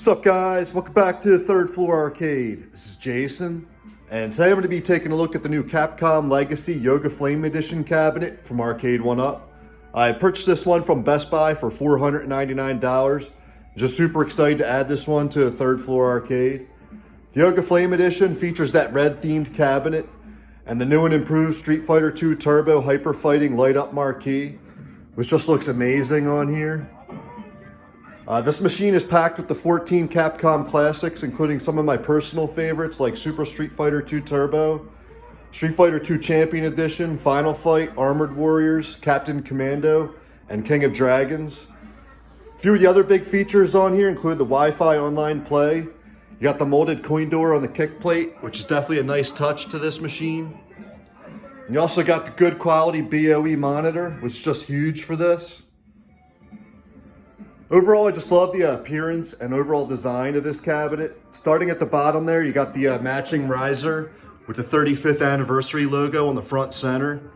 What's up, guys? Welcome back to the Third Floor Arcade. This is Jason, and today I'm going to be taking a look at the new Capcom Legacy Yoga Flame Edition cabinet from Arcade1up. I purchased this one from Best Buy for $499. Just super excited to add this one to the Third Floor Arcade. The Yoga Flame Edition features that red-themed cabinet and the new and improved Street Fighter II Turbo Hyper Fighting light-up marquee, which just looks amazing on here. This machine is packed with the 14 Capcom classics, including some of my personal favorites like Super Street Fighter II Turbo, Street Fighter II Champion Edition, Final Fight, Armored Warriors, Captain Commando, and King of Dragons. A few of the other big features on here include the Wi-Fi online play. You got the molded coin door on the kick plate, which is definitely a nice touch to this machine. And you also got the good quality BOE monitor, which is just huge for this. Overall, I just love the appearance and overall design of this cabinet. Starting at the bottom there, you got the matching riser with the 35th anniversary logo on the front center.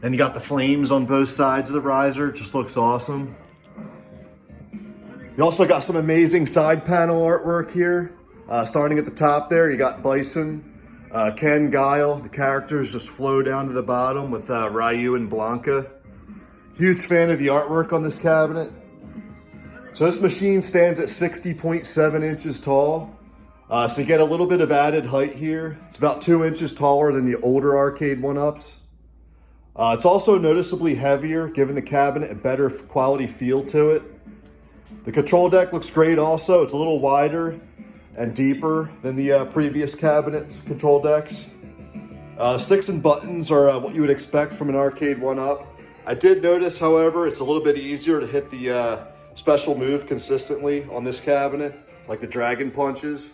Then you got the flames on both sides of the riser. It just looks awesome. You also got some amazing side panel artwork here. Starting at the top there, you got Bison, Ken, Guile. The characters just flow down to the bottom with Ryu and Blanca. Huge fan of the artwork on this cabinet. So this machine stands at 60.7 inches tall. So you get a little bit of added height here. It's about 2 inches taller than the older Arcade1ups. It's also noticeably heavier, giving the cabinet a better quality feel to it. The control deck looks great also. It's a little wider and deeper than the previous cabinet's control decks. Sticks and buttons are what you would expect from an Arcade1up. I did notice, however, it's a little bit easier to hit the special move consistently on this cabinet, like the dragon punches.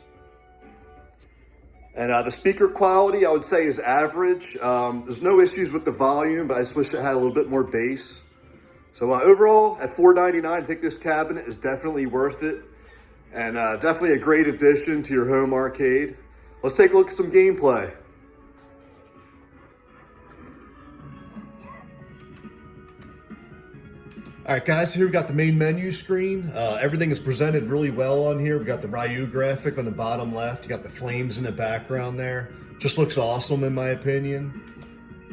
And the speaker quality, I would say, is average. There's no issues with the volume, but I just wish it had a little bit more bass. So overall, at $499, I think this cabinet is definitely worth it, and definitely a great addition to your home arcade. Let's take a look at some gameplay. All right, guys, here we got the main menu screen. Everything is presented really well on here. We got the Ryu graphic on the bottom left. You got the flames in the background there. Just looks awesome in my opinion.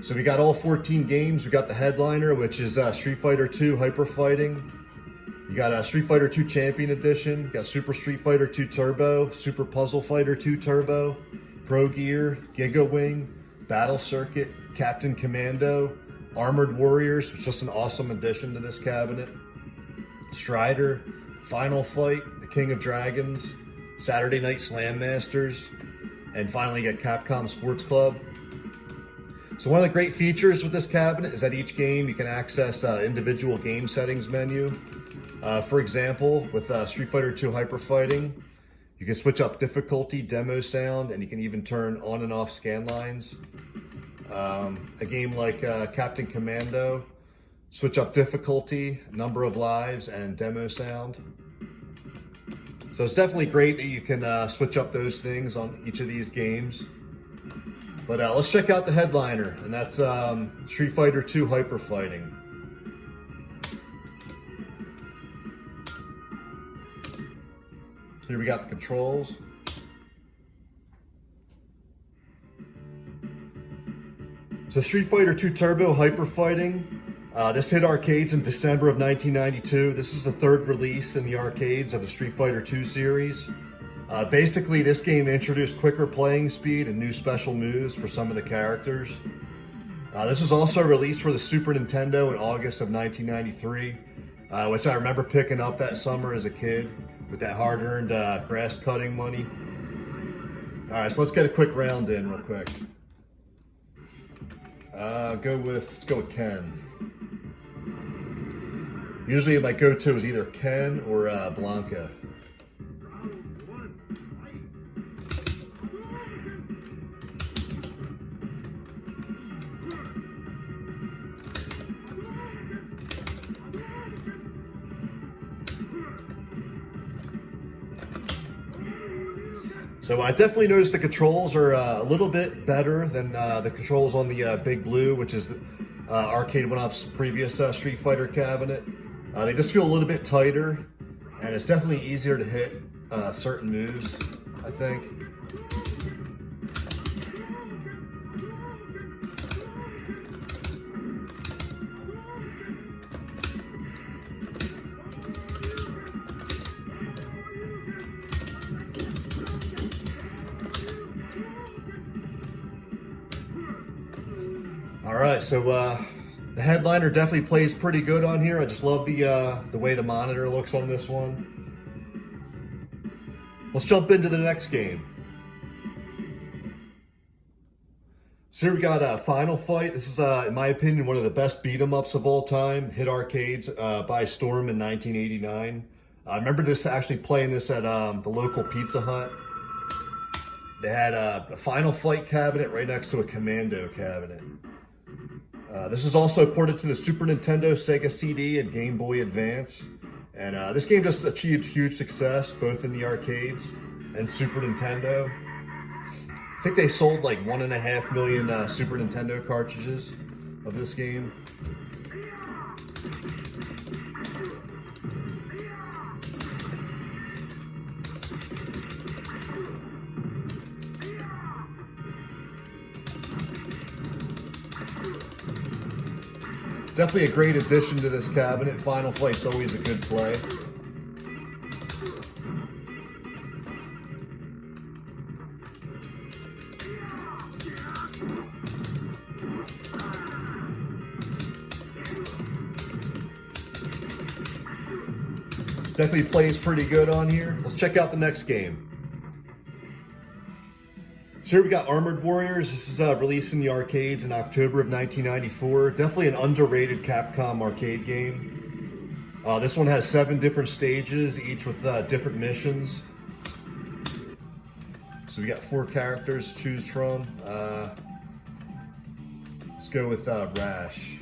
So we got all 14 games. We got the headliner, which is Street Fighter II Hyper Fighting. You got Street Fighter II Champion Edition. You got Super Street Fighter II Turbo, Super Puzzle Fighter II Turbo, Pro Gear, Gigawing, Battle Circuit, Captain Commando, Armored Warriors, which is just an awesome addition to this cabinet. Strider, Final Fight, the King of Dragons, Saturday Night Slam Masters, and finally you got Capcom Sports Club. So one of the great features with this cabinet is that each game you can access individual game settings menu. For example, with Street Fighter II Hyper Fighting, you can switch up difficulty, demo sound, and you can even turn on and off scan lines. A game like Captain Commando, switch up difficulty, number of lives, and demo sound. So it's definitely great that you can switch up those things on each of these games. But let's check out the headliner, and that's Street Fighter II Hyper Fighting. Here we got the controls. So Street Fighter II Turbo Hyper Fighting, this hit arcades in December of 1992. This is the third release in the arcades of the Street Fighter II series. Basically, this game introduced quicker playing speed and new special moves for some of the characters. This was also released for the Super Nintendo in August of 1993, which I remember picking up that summer as a kid with that hard-earned grass cutting money. All right, so let's get a quick round in real quick. Let's go with Ken. Usually my go-to is either Ken or Blanca. So I definitely noticed the controls are a little bit better than the controls on the Big Blue, which is Arcade1up's previous Street Fighter cabinet. They just feel a little bit tighter, and it's definitely easier to hit certain moves, I think. All right, so the headliner definitely plays pretty good on here. I just love the way the monitor looks on this one. Let's jump into the next game. So here we got Final Fight. This is, in my opinion, one of the best beat-em-ups of all time. Hit arcades by storm in 1989. I remember actually playing this at the local Pizza Hut. They had a Final Fight cabinet right next to a Commando cabinet. This is also ported to the Super Nintendo, Sega CD, and Game Boy Advance. And this game just achieved huge success, both in the arcades and Super Nintendo. I think they sold like 1.5 million Super Nintendo cartridges of this game. Definitely a great addition to this cabinet. Final Fight's always a good play. Definitely plays pretty good on here. Let's check out the next game. So here we got Armored Warriors. This is released in the arcades in October of 1994. Definitely an underrated Capcom arcade game. This one has 7 different stages, each with different missions. So we got 4 characters to choose from. Let's go with Rash.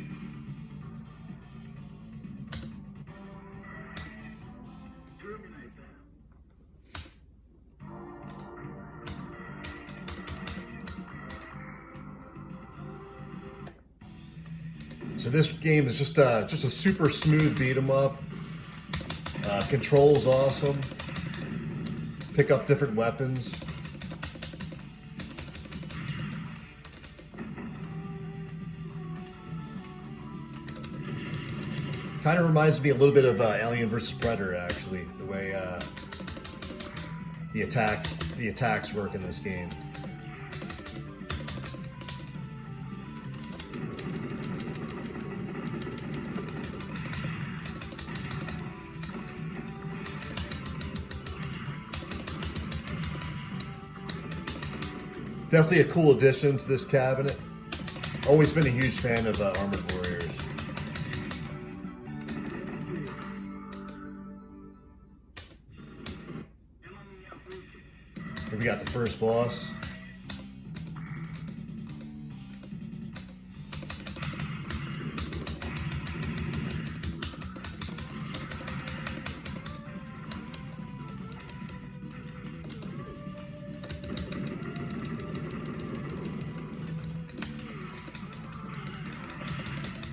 So this game is just a super smooth beat 'em up. Controls awesome. Pick up different weapons. Kind of reminds me a little bit of Alien vs. Predator, actually, the way the attacks work in this game. Definitely a cool addition to this cabinet. Always been a huge fan of Armored Warriors. Here we got the first boss.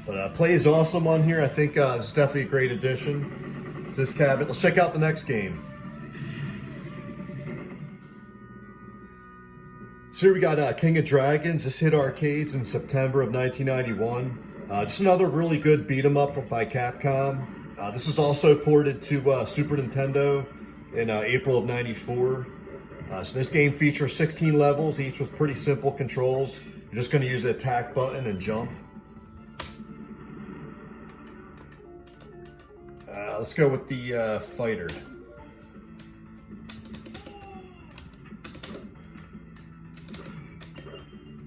But plays awesome on here. I think this is definitely a great addition to this cabinet. Let's check out the next game. So here we got King of Dragons. This hit arcades in September of 1991. Just another really good beat 'em up by Capcom. This was also ported to Super Nintendo in April of '94. So this game features 16 levels, each with pretty simple controls. You're just going to use the attack button and jump. Let's go with the fighter.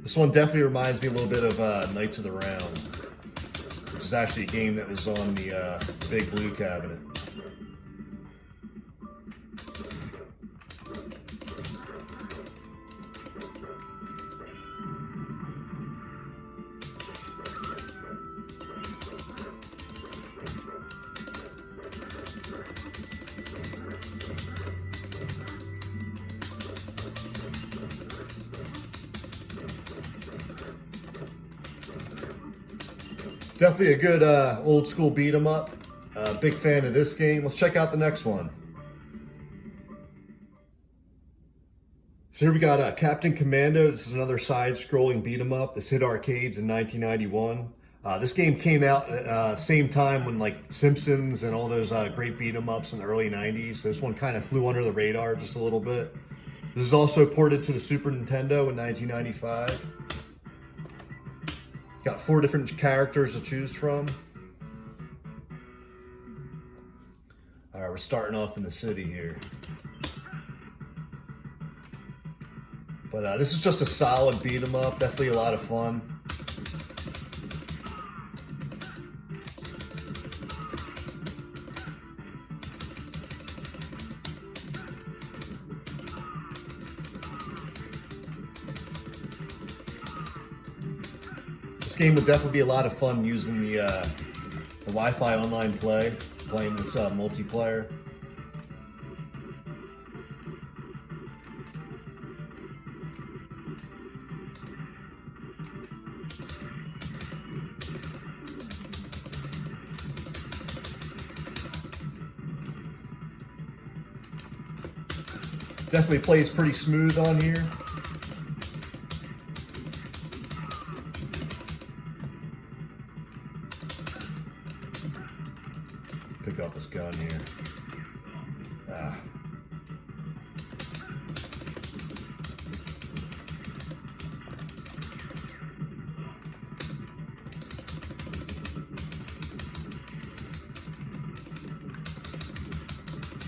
This one definitely reminds me a little bit of Knights of the Round, which is actually a game that was on the Big Blue cabinet. Definitely a good old school beat 'em up. Big fan of this game. Let's check out the next one. So here we got Captain Commando. This is another side-scrolling beat-em-up. This hit arcades in 1991. This game came out at the same time when like Simpsons and all those great beat-em-ups in the early 90s. So this one kind of flew under the radar just a little bit. This is also ported to the Super Nintendo in 1995. Got 4 different characters to choose from. All right, we're starting off in the city here. But this is just a solid beat 'em up, definitely a lot of fun. This game would definitely be a lot of fun using the Wi-Fi online playing this multiplayer. Definitely plays pretty smooth on here. Let's pick up this gun here.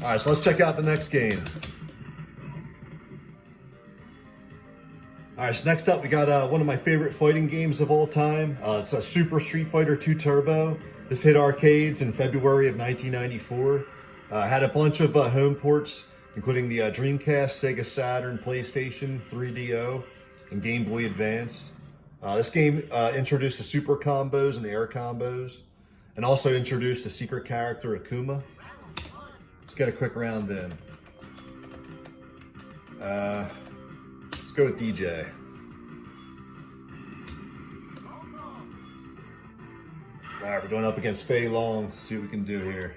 All right, so let's check out the next game. All right, so next up we got one of my favorite fighting games of all time. It's a Super Street Fighter 2 Turbo. This hit arcades in February of 1994. Had a bunch of home ports, including the Dreamcast, Sega Saturn, PlayStation, 3DO, and Game Boy Advance. This game introduced the super combos and the air combos, and also introduced the secret character Akuma. Let's get a quick round in. Let's go with DJ. All right, we're going up against Fei Long. See what we can do here.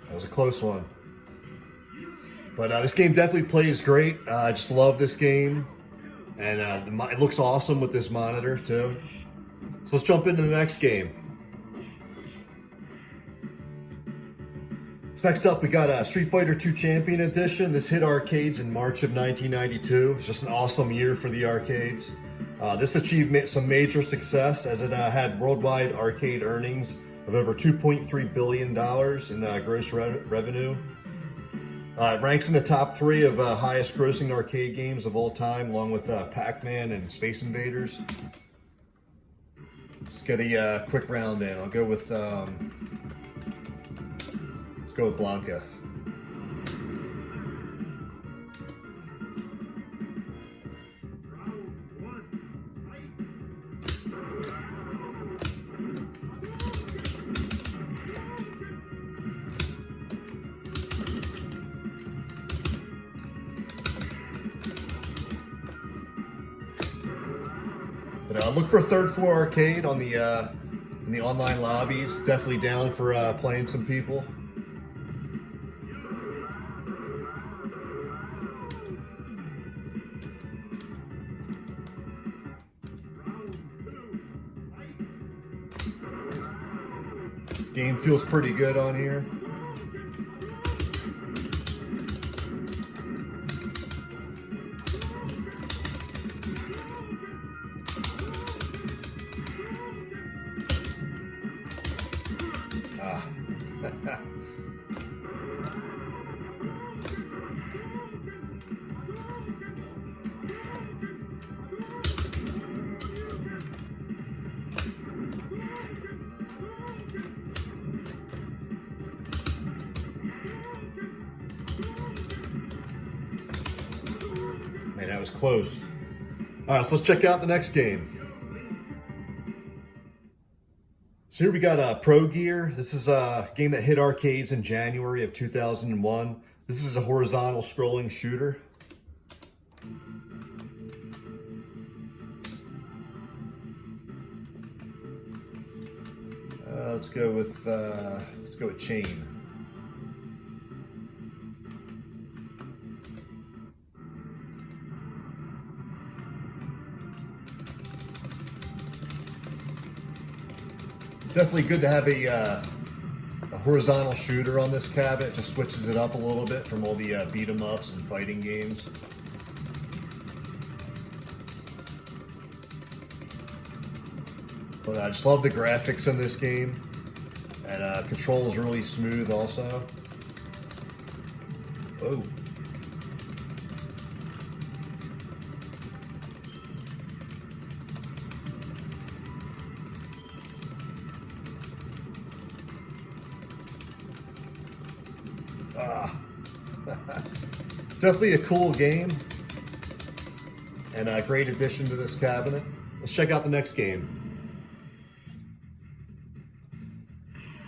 That was a close one. But this game definitely plays great. I just love this game. And it looks awesome with this monitor too. So let's jump into the next game. So next up we got Street Fighter 2 Champion Edition. This hit arcades in March of 1992. It's just an awesome year for the arcades. This achieved some major success as it had worldwide arcade earnings of over $2.3 billion in gross revenue. It ranks in the top 3 of highest grossing arcade games of all time, along with Pac-Man and Space Invaders. Let's get a quick round in. I'll go with let's go with Blanca. But look for Third Floor Arcade on the in the online lobbies. Definitely down for playing some people. Game feels pretty good on here. it was close. All right, so let's check out the next game. So here we got Pro Gear. This is a game that hit arcades in January of 2001. This is a horizontal scrolling shooter. Let's go with chain. Definitely good to have a horizontal shooter on this cabinet. It just switches it up a little bit from all the beat 'em ups and fighting games. But I just love the graphics in this game, and control is really smooth also. Oh. Definitely a cool game and a great addition to this cabinet. Let's check out the next game.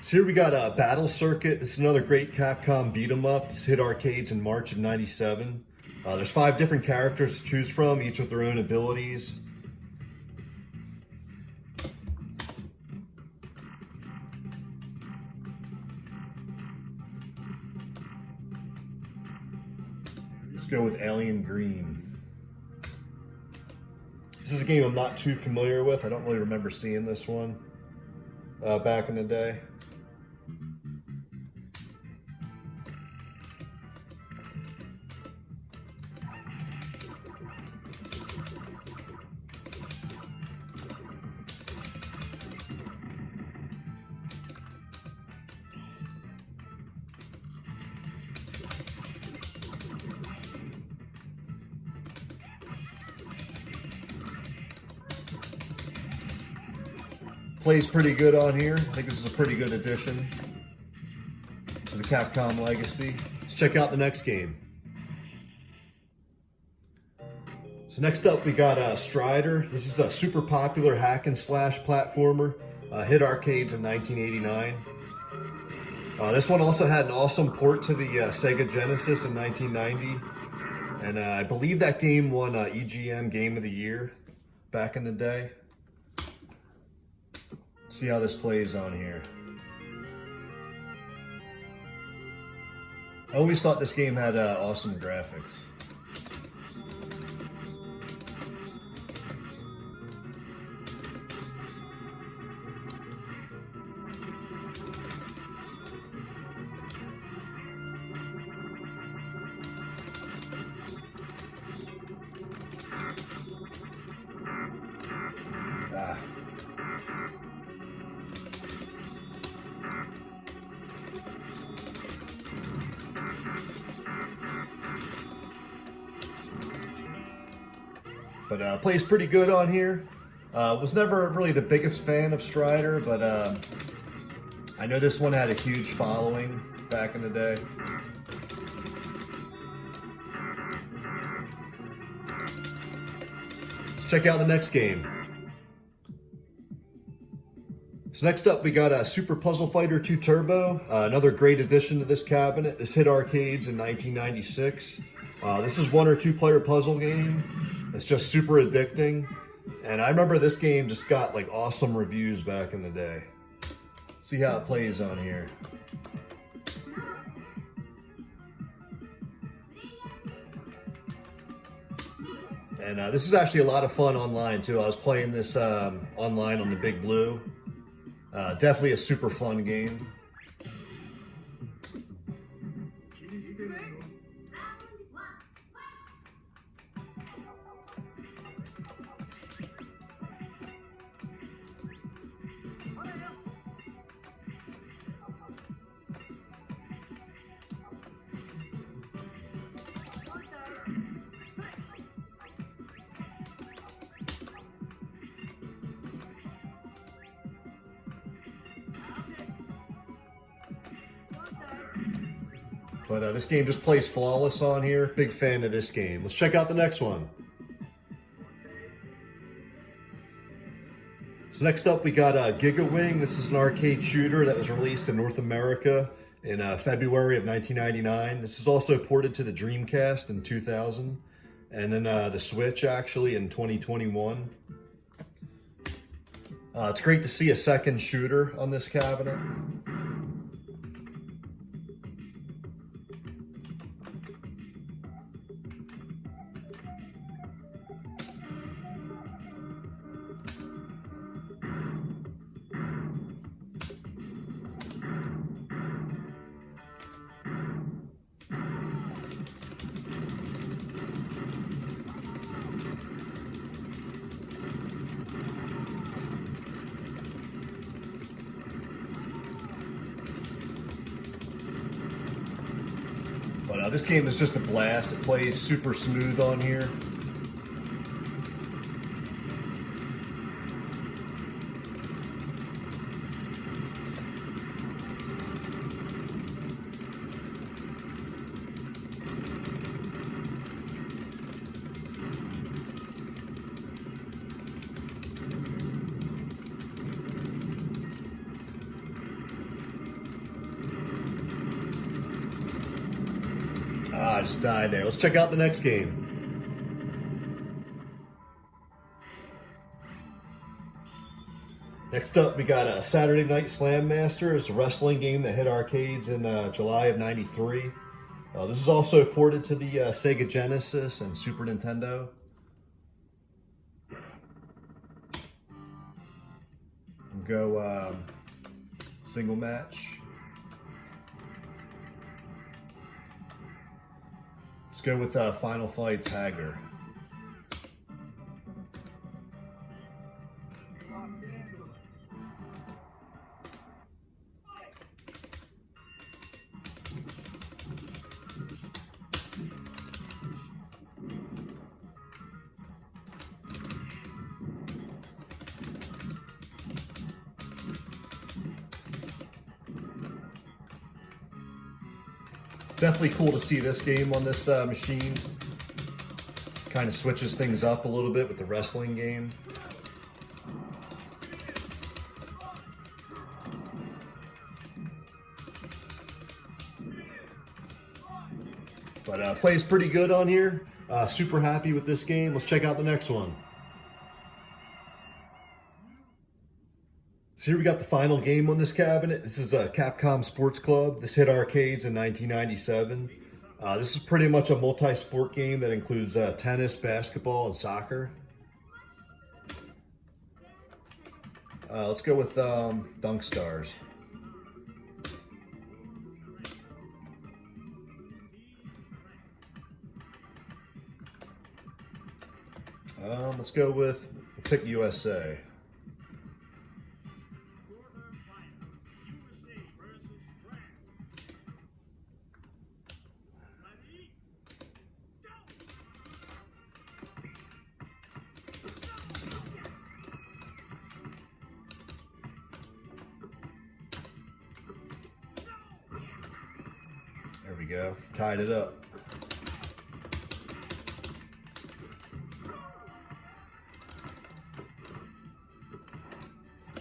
So here we got Battle Circuit. This is another great Capcom beat 'em up. This hit arcades in March of '97. There's 5 different characters to choose from, each with their own abilities. Go with Alien Green. This is a game I'm not too familiar with. I don't really remember seeing this one back in the day. Plays pretty good on here. I think this is a pretty good addition to the Capcom legacy. Let's check out the next game. So next up we got Strider. This is a super popular hack and slash platformer. Hit arcades in 1989. This one also had an awesome port to the Sega Genesis in 1990. And I believe that game won EGM Game of the Year back in the day. See how this plays on here. I always thought this game had awesome graphics. But plays pretty good on here. Was never really the biggest fan of Strider, but I know this one had a huge following back in the day. Let's check out the next game. So next up we got Super Puzzle Fighter 2 Turbo, another great addition to this cabinet. This hit arcades in 1996. This is 1 or 2 player puzzle game. It's just super addicting, and I remember this game just got like awesome reviews back in the day. See how it plays on here. And this is actually a lot of fun online too. I was playing this online on the Big Blue. Definitely a super fun game. But this game just plays flawless on here. Big fan of this game. Let's check out the next one. So next up, we got Giga Wing. This is an arcade shooter that was released in North America in February of 1999. This is also ported to the Dreamcast in 2000, and then the Switch actually in 2021. It's great to see a second shooter on this cabinet. But this game is just a blast. It plays super smooth on here. I just died there. Let's check out the next game. Next up, we got a Saturday Night Slam Master. It's a wrestling game that hit arcades in July of '93. This is also ported to the Sega Genesis and Super Nintendo. Go single match. Let's go with Final Fight Tagger. Definitely cool to see this game on this machine. Kind of switches things up a little bit with the wrestling game. But plays pretty good on here. Super happy with this game. Let's check out the next one. So here we got the final game on this cabinet. This is a Capcom Sports Club. This hit arcades in 1997. This is pretty much a multi-sport game that includes tennis, basketball, and soccer. Let's go with Dunk Stars. Let's go with Pick USA. There we go, tied it up.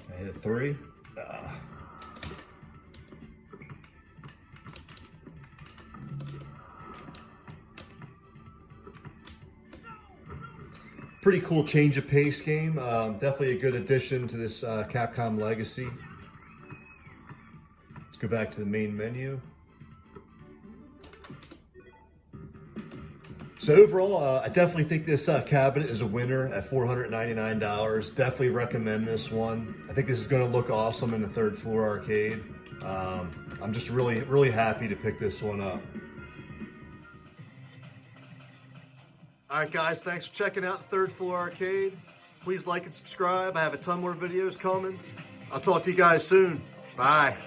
I hit a 3. Pretty cool change of pace game. Definitely a good addition to this Capcom legacy. Let's go back to the main menu. So overall, I definitely think this cabinet is a winner at $499. Definitely recommend this one. I think this is going to look awesome in the third floor arcade. I'm just really happy to pick this one up. All right, guys, thanks for checking out the third floor arcade. Please like and subscribe. I have a ton more videos coming. I'll talk to you guys soon. Bye.